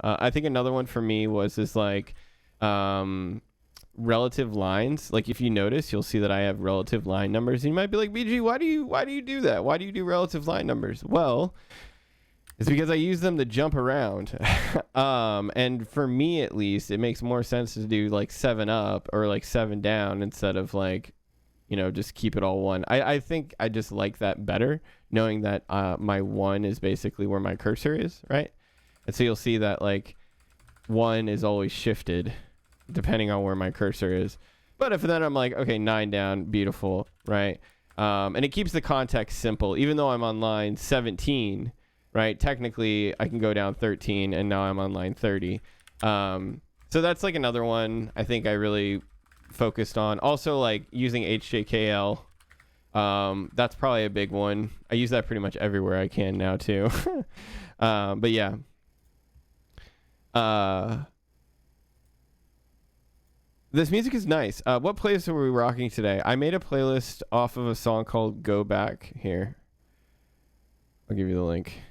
I think another one for me was this like relative lines. Like if you notice, you'll see that I have relative line numbers. And you might be like, BG, why do you do that? Why do you do relative line numbers? Well, it's because I use them to jump around. And for me, at least, it makes more sense to do like 7 up or like 7 down instead of like, just keep it all 1. I think I just like that better, knowing that my 1 is basically where my cursor is, right? And so you'll see that like 1 is always shifted depending on where my cursor is. But if then I'm like, okay, 9 down, beautiful, right? And it keeps the context simple. Even though I'm on line 17, right? Technically, I can go down 13, and now I'm on line 30. So that's like another one I think I really focused on. Also, like using HJKL. That's probably a big one. I use that pretty much everywhere I can now too. But yeah. This music is nice. What playlist are we rocking today? I made a playlist off of a song called Go Back here. I'll give you the link.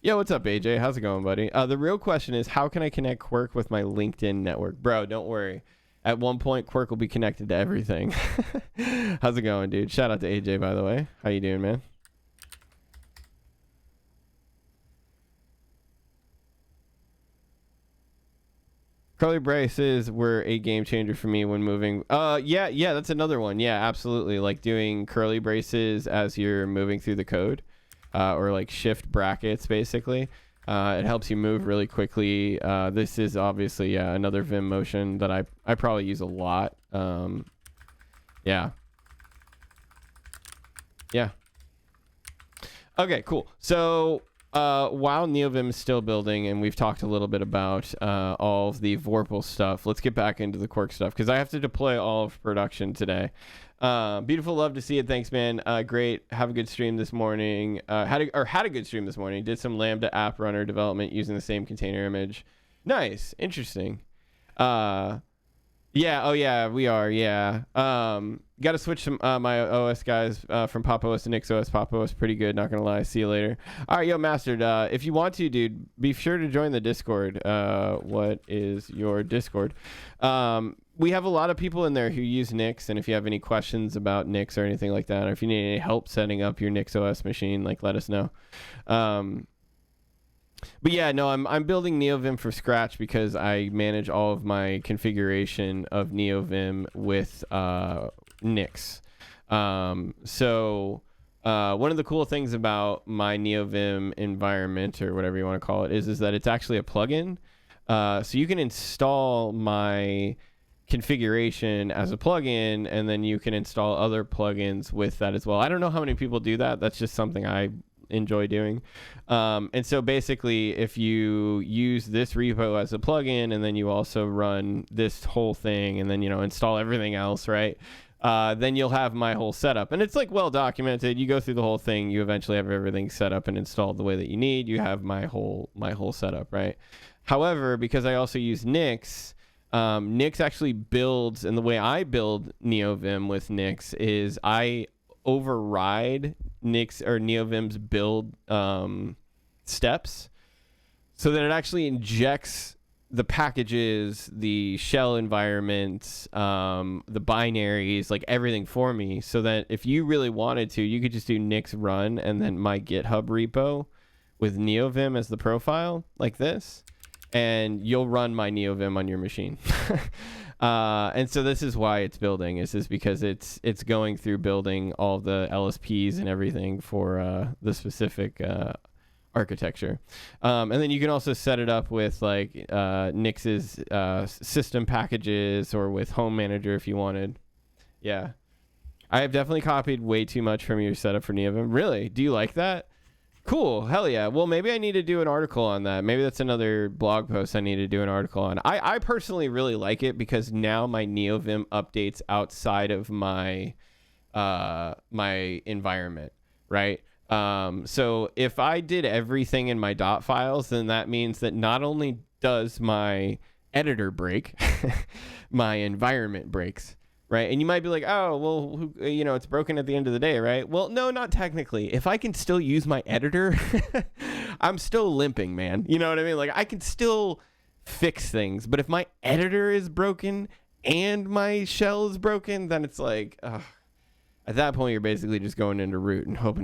Yo, what's up, AJ? How's it going, buddy? The real question is, how can I connect Quirk with my LinkedIn network? Bro, don't worry. At one point, Quirk will be connected to everything. How's it going, dude? Shout out to AJ, by the way. How you doing, man? Curly braces were a game changer for me when moving. Yeah, that's another one. Yeah, absolutely. Like doing curly braces as you're moving through the code, or like shift brackets, basically. It helps you move really quickly. This is obviously another Vim motion that I probably use a lot. Yeah. Okay, cool. So while NeoVim is still building, and we've talked a little bit about all of the Vorpal stuff, let's get back into the Quark stuff, because I have to deploy all of production today. Beautiful, love to see it. Thanks, man. Great. Have a good stream this morning. Had a good stream this morning. Did some Lambda app runner development using the same container image. Nice. Interesting. Yeah. Oh yeah, we are. Yeah. Got to switch some my OS guys from Pop OS to Nix OS. Pop OS pretty good. Not gonna lie. See you later. All right, yo, Mastered. If you want to, dude, be sure to join the Discord. What is your Discord? We have a lot of people in there who use Nix, and if you have any questions about Nix or anything like that, or if you need any help setting up your Nix OS machine, like let us know. But yeah, no, I'm building NeoVim from scratch because I manage all of my configuration of NeoVim with Nix. So one of the cool things about my NeoVim environment, or whatever you want to call it, is that it's actually a plugin. So you can install my configuration as a plugin, and then you can install other plugins with that as well. I don't know how many people do that. That's just something I enjoy doing. And so basically, if you use this repo as a plugin, and then you also run this whole thing, and then install everything else, right? Then you'll have my whole setup, and it's like well documented. You go through the whole thing, you eventually have everything set up and installed the way that you need. You have my whole setup, right? However, because I also use Nix, Nix actually builds, and the way I build NeoVim with Nix is I override Nix or NeoVim's build steps, so that it actually injects the packages, the shell environments, the binaries, like everything for me, so that if you really wanted to, you could just do Nix run and then my GitHub repo with NeoVim as the profile, like this, and you'll run my NeoVim on your machine. And so this is why it's building. This is because it's going through building all the LSPs and everything for the specific architecture. And then you can also set it up with like Nix's system packages, or with Home Manager if you wanted. Yeah. I have definitely copied way too much from your setup for NeoVim. Really? Do you like that? Cool. Hell yeah. Well, maybe I need to do an article on that. Maybe that's another blog post I need to do an article on. I personally really like it because now my NeoVim updates outside of my my environment, right? So if I did everything in my dot files, then that means that not only does my editor break, my environment breaks. Right. And you might be like, oh, well, it's broken at the end of the day. Right. Well, no, not technically. If I can still use my editor, I'm still limping, man. You know what I mean? Like, I can still fix things, but if my editor is broken and my shell is broken, then it's like, at that point, you're basically just going into root and hoping to